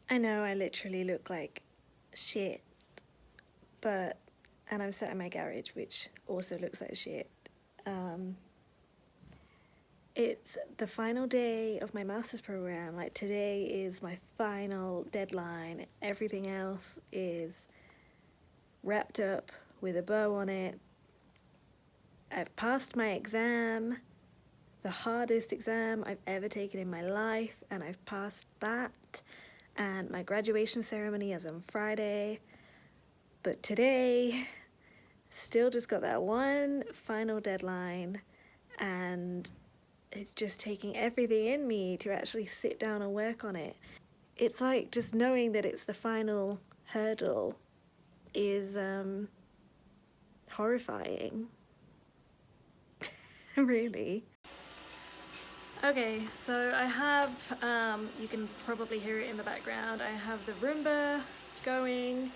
I know I literally look like shit, but, and I'm sat in my garage, which also looks like shit. Um, it's the final day of my master's program. Like, today is my final deadline. Everything else is wrapped up with a bow on it. I've passed my exam, the hardest exam I've ever taken in my life, and I've passed that. And my graduation ceremony is on Friday. But today, still just got that one final deadline, and it's just taking everything in me to actually sit down and work on it. It's like just knowing that it's the final hurdle is horrifying. Really. Okay, so I have, you can probably hear it in the background, I have the Roomba going.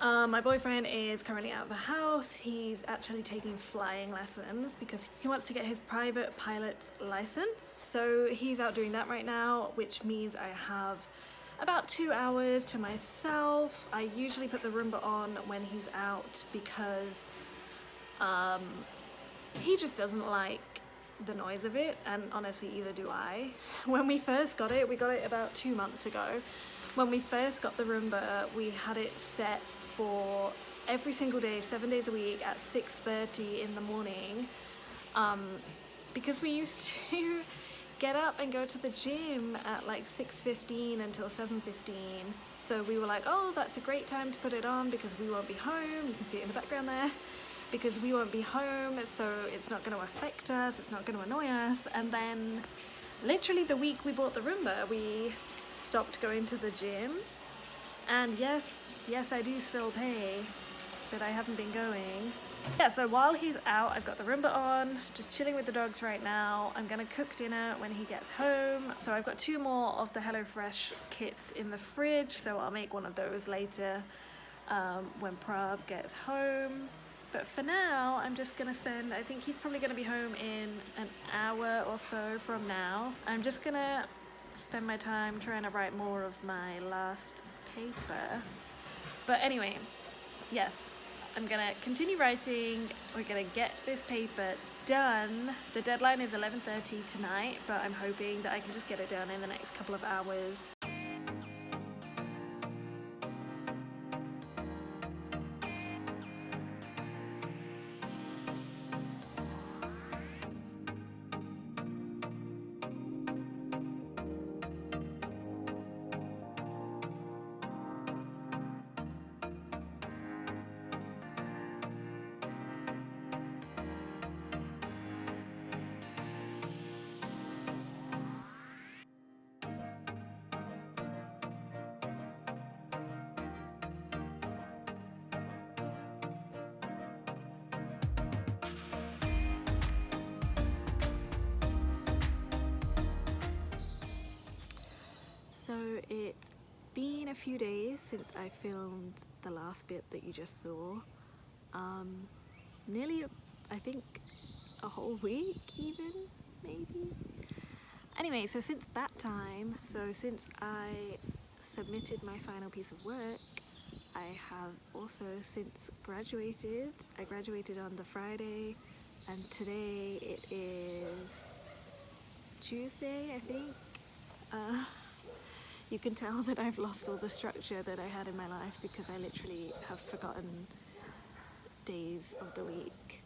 My boyfriend is currently out of the house. He's actually taking flying lessons because he wants to get his private pilot's license. So he's out doing that right now, which means I have about 2 hours to myself. I usually put the Roomba on when he's out because he just doesn't like the noise of it, and honestly either do I. When we first got it, we got it about 2 months ago. When we first got the Roomba, we had it set for every single day, 7 days a week at 6:30 in the morning, because we used to get up and go to the gym at like 6:15 until 7:15. So we were like, oh, that's a great time to put it on because we won't be home. You can see it in the background there. Because we won't be home, so it's not going to affect us, it's not going to annoy us. And then literally the week we bought the Roomba, we stopped going to the gym. And yes, I do still pay, but I haven't been going. Yeah, so while he's out, I've got the Roomba on, just chilling with the dogs right now. I'm gonna cook dinner when he gets home. So I've got 2 more of the HelloFresh kits in the fridge, so I'll make one of those later when Prab gets home. But for now, I'm just gonna spend, I think he's probably gonna be home in an hour or so from now. I'm just gonna spend my time trying to write more of my last paper. But anyway, yes, I'm gonna continue writing. We're gonna get this paper done. The deadline is 11:30 tonight, but I'm hoping that I can just get it done in the next couple of hours. So it's been a few days since I filmed the last bit that you just saw. Nearly, I think, a whole week even, maybe? Anyway, so since that time, so since I submitted my final piece of work, I have also since graduated. I graduated on the Friday, and today it is Tuesday, I think. You can tell that I've lost all the structure that I had in my life because I literally have forgotten days of the week.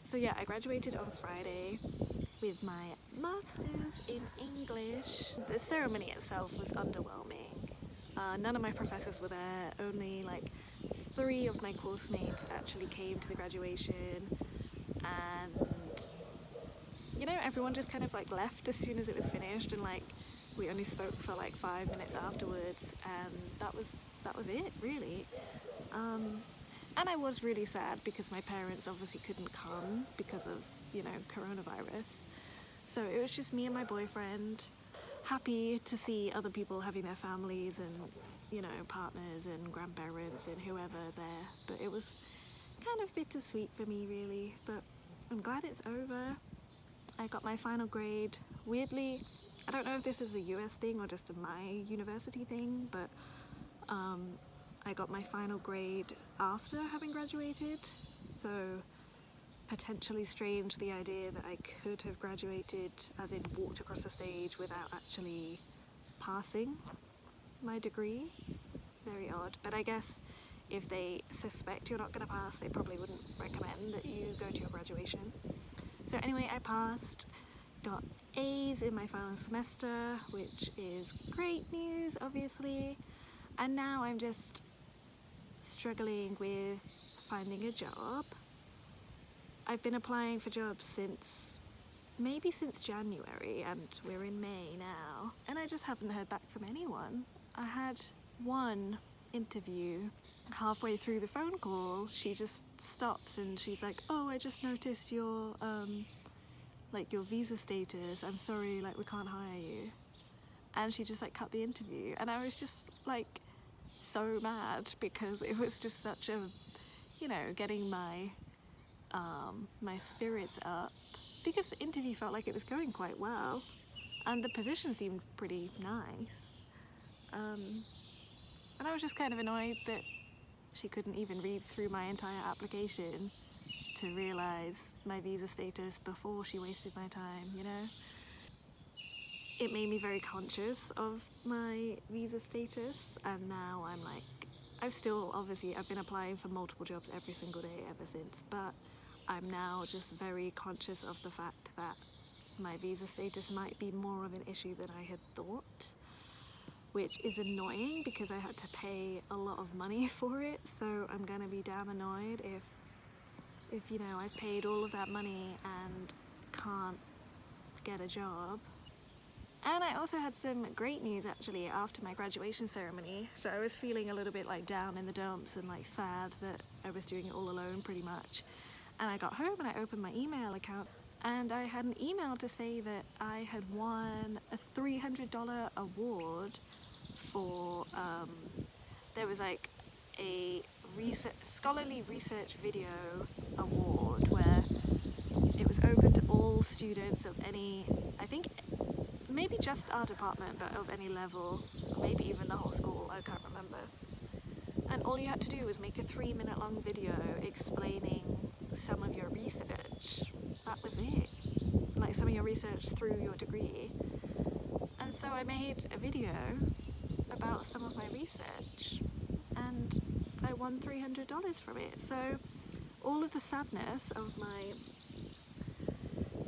So yeah, I graduated on Friday with my master's in English. The ceremony itself was underwhelming. None of my professors were there, only like 3 of my course mates actually came to the graduation, and you know, everyone just kind of like left as soon as it was finished, and like we only spoke for like 5 minutes afterwards, and that was it really. And I was really sad because my parents obviously couldn't come because of, you know, coronavirus. So it was just me and my boyfriend, happy to see other people having their families and, you know, partners and grandparents and whoever there. But it was kind of bittersweet for me really, but I'm glad it's over. I got my final grade. Weirdly, I don't know if this is a US thing or just my university thing, but I got my final grade after having graduated, so potentially strange the idea that I could have graduated, as in walked across the stage without actually passing my degree. Very odd, but I guess if they suspect you're not going to pass, they probably wouldn't recommend that you go to your graduation. So anyway, I passed, got A's in my final semester, which is great news, obviously, and now I'm just struggling with finding a job. I've been applying for jobs since January, and we're in May now, and I just haven't heard back from anyone. I had one interview. Halfway through the phone call, she just stops and she's like, "Oh, I just noticed your your visa status. I'm sorry, like we can't hire you." And she just like cut the interview, and I was just like so mad because it was just such a, you know, getting my my spirits up, because the interview felt like it was going quite well and the position seemed pretty nice. And I was just kind of annoyed that she couldn't even read through my entire application to realise my visa status before she wasted my time, you know? It made me very conscious of my visa status, and now I'm like, I've been applying for multiple jobs every single day ever since, but I'm now just very conscious of the fact that my visa status might be more of an issue than I had thought, which is annoying because I had to pay a lot of money for it, so I'm gonna be damn annoyed if you know, I've paid all of that money and can't get a job. And I also had some great news actually after my graduation ceremony, so I was feeling a little bit like down in the dumps and like sad that I was doing it all alone pretty much. And I got home and I opened my email account, and I had an email to say that I had won a $300 award for, there was like a scholarly research video award where it was open to all students of any, I think maybe just our department, but of any level, maybe even the whole school, I can't remember. And all you had to do was make a 3-minute long video explaining some of your research. That was it. Like some of your research through your degree. And so I made a video about some of my research, and I won $300 from it. So all of the sadness of my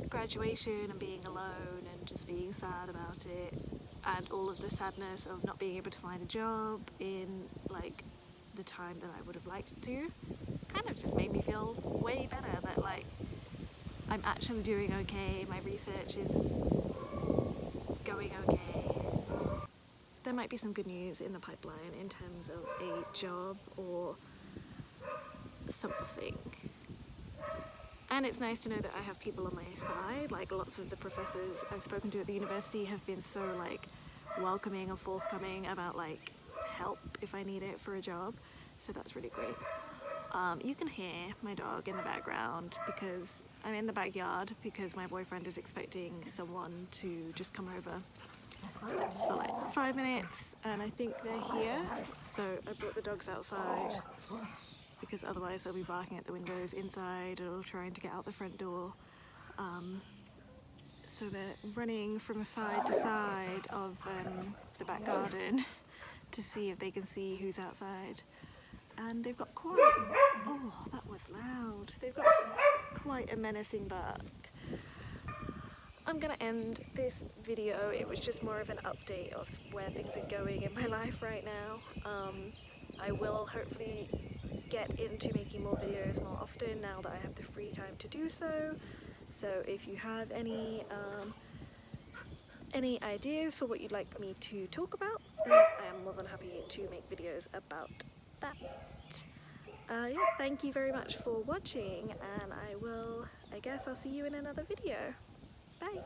graduation and being alone and just being sad about it, and all of the sadness of not being able to find a job in like the time that I would have liked to, kind of just made me feel way better that like I'm actually doing okay, my research is going okay. There might be some good news in the pipeline in terms of a job or something. And it's nice to know that I have people on my side. Like lots of the professors I've spoken to at the university have been so like welcoming and forthcoming about like help if I need it for a job. So that's really great. You can hear my dog in the background because I'm in the backyard because my boyfriend is expecting someone to just come over for like 5 minutes, and I think they're here. So I brought the dogs outside because otherwise they'll be barking at the windows inside or trying to get out the front door. So they're running from side to side of the back garden to see if they can see who's outside. And they've got quite, oh that was loud, they've got quite a menacing bark. I'm gonna end this video. It was just more of an update of where things are going in my life right now. I will hopefully get into making more videos more often now that I have the free time to do so. So if you have any ideas for what you'd like me to talk about, then I am more than happy to make videos about that. Yeah, thank you very much for watching, and I guess I'll see you in another video. Bye!